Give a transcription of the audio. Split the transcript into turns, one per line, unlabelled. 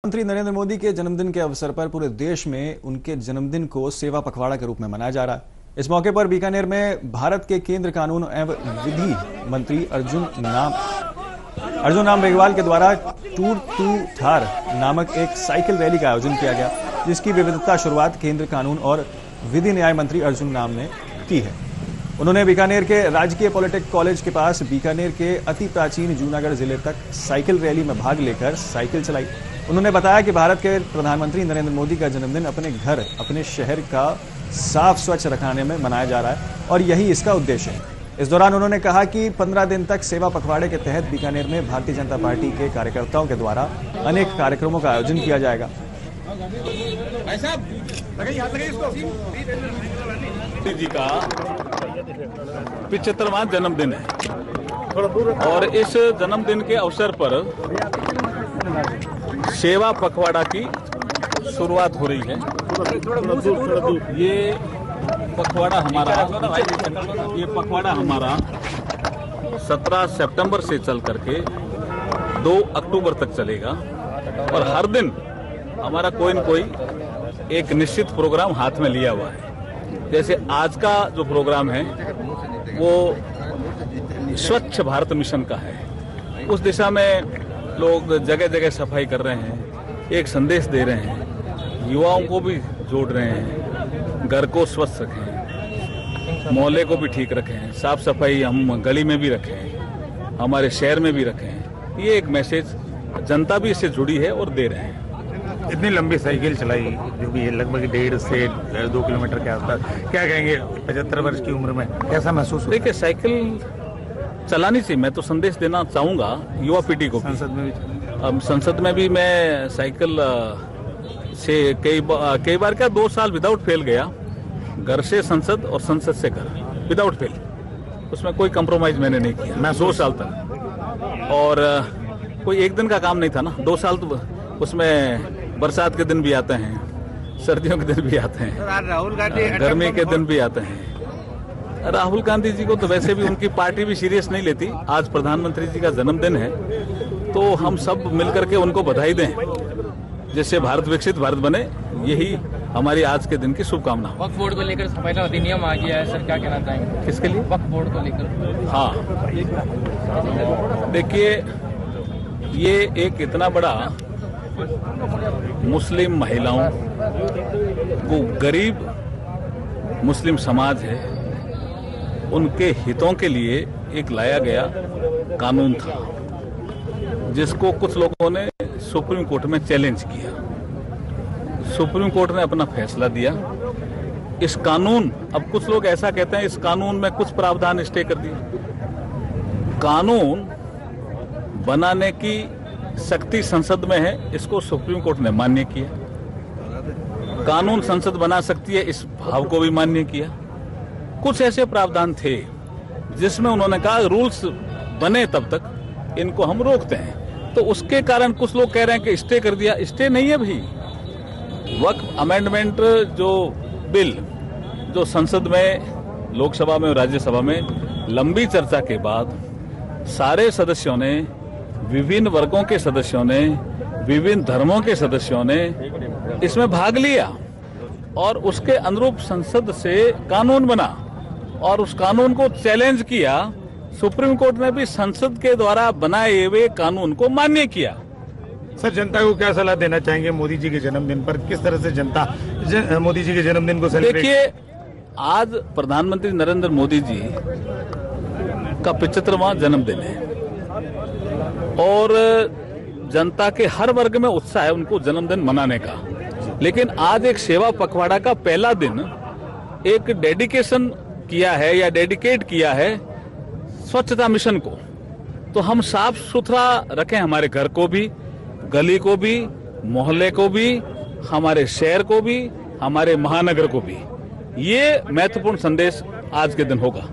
प्रधानमंत्री नरेंद्र मोदी के जन्मदिन के अवसर पर पूरे देश में उनके जन्मदिन को सेवा पखवाड़ा के रूप में मनाया जा रहा है। इस मौके पर बीकानेर में भारत के केंद्र कानून एवं विधि मंत्री अर्जुन राम मेघवाल के द्वारा टूर टू थार नामक एक साइकिल रैली का आयोजन किया गया, जिसकी विविधता शुरुआत केंद्र कानून और विधि न्याय मंत्री अर्जुन राम ने की है। उन्होंने बीकानेर के राजकीय पॉलिटेक्निक कॉलेज के पास बीकानेर के अति प्राचीन जूनागढ़ जिले तक साइकिल रैली में भाग लेकर साइकिल चलाई। उन्होंने बताया कि भारत के प्रधानमंत्री नरेंद्र मोदी का जन्मदिन अपने घर, अपने शहर का साफ स्वच्छ रखने में मनाया जा रहा है और यही इसका उद्देश्य है। इस दौरान उन्होंने कहा कि 15 दिन तक सेवा पखवाड़े के तहत बीकानेर में भारतीय जनता पार्टी के कार्यकर्ताओं के द्वारा अनेक कार्यक्रमों का आयोजन किया जाएगा।
जी का 75वां जन्मदिन है और इस जन्मदिन के अवसर पर सेवा पखवाड़ा की शुरुआत हो रही है। ये पखवाड़ा हमारा 17 सितंबर से चल करके 2 अक्टूबर तक चलेगा और हर दिन हमारा कोई न कोई एक निश्चित प्रोग्राम हाथ में लिया हुआ है। जैसे आज का जो प्रोग्राम है वो स्वच्छ भारत मिशन का है। उस दिशा में लोग जगह जगह सफाई कर रहे हैं, एक संदेश दे रहे हैं, युवाओं को भी जोड़ रहे हैं, घर को स्वच्छ रखें, मोहल्ले को भी ठीक रखें, साफ सफाई हम गली में भी रखें, हमारे शहर में भी रखें। ये एक मैसेज जनता भी इससे जुड़ी है और दे रहे हैं।
इतनी लंबी साइकिल चलाई जो भी है, लगभग 1.5 से 2 किलोमीटर के आसपास, क्या कहेंगे 75 वर्ष की उम्र में कैसा महसूस होता है?
देखिए, साइकिल चलानी चाहिए। मैं तो संदेश देना चाहूंगा युवा पीढ़ी को। संसद में भी मैं साइकिल से कई बार क्या 2 साल विदाउट फेल गया, घर से संसद और संसद से घर, विदाउट फेल। उसमें कोई कंप्रोमाइज मैंने नहीं किया। मैं 2 साल तक, और कोई एक दिन का काम नहीं था ना। 2 साल तो उसमें बरसात के दिन भी आते हैं, सर्दियों के दिन भी आते हैं,
राहुल गांधी
गर्मी के दिन भी आते हैं। राहुल गांधी जी को तो वैसे भी उनकी पार्टी भी सीरियस नहीं लेती। आज प्रधानमंत्री जी का जन्मदिन है तो हम सब मिलकर के उनको बधाई दें, जिससे भारत विकसित भारत बने। यही हमारी आज के दिन की शुभकामना।
वक्फ बोर्ड को लेकर पहला अधिनियम आ गया है सर, क्या कहना चाहेंगे?
किसके लिए?
वक्फ बोर्ड को लेकर।
हाँ, देखिए, ये एक इतना बड़ा मुस्लिम महिलाओं को, गरीब मुस्लिम समाज है, उनके हितों के लिए एक लाया गया कानून था, जिसको कुछ लोगों ने सुप्रीम कोर्ट में चैलेंज किया। सुप्रीम कोर्ट ने अपना फैसला दिया। इस कानून, अब कुछ लोग ऐसा कहते हैं इस कानून में कुछ प्रावधान स्टे कर दिए। कानून बनाने की शक्ति संसद में है, इसको सुप्रीम कोर्ट ने मान्य किया। कानून संसद बना सकती है, इस भाव को भी मान्य किया। कुछ ऐसे प्रावधान थे जिसमें उन्होंने कहा रूल्स बने तब तक इनको हम रोकते हैं। तो उसके कारण कुछ लोग कह रहे हैं कि स्टे कर दिया। स्टे नहीं है भाई। वक्फ अमेंडमेंट जो बिल जो संसद में, लोकसभा में और राज्यसभा में लंबी चर्चा के बाद सारे सदस्यों ने, विभिन्न वर्गों के सदस्यों ने, विभिन्न धर्मों के सदस्यों ने इसमें भाग लिया और उसके अनुरूप संसद से कानून बना और उस कानून को चैलेंज किया। सुप्रीम कोर्ट ने भी संसद के द्वारा बनाए हुए कानून को मान्य किया।
सर, जनता को क्या सलाह देना चाहेंगे मोदी जी के जन्मदिन पर? किस तरह से जनता मोदी जी के जन्मदिन को सेलिब्रेट?
देखिए, आज प्रधानमंत्री नरेंद्र मोदी जी का 75वां जन्मदिन है और जनता के हर वर्ग में उत्साह है उनको जन्मदिन मनाने का। लेकिन आज एक सेवा पखवाड़ा का पहला दिन एक डेडिकेशन किया है या डेडिकेट किया है स्वच्छता मिशन को। तो हम साफ सुथरा रखें, हमारे घर को भी, गली को भी, मोहल्ले को भी, हमारे शहर को भी, हमारे महानगर को भी। ये महत्वपूर्ण संदेश आज के दिन होगा।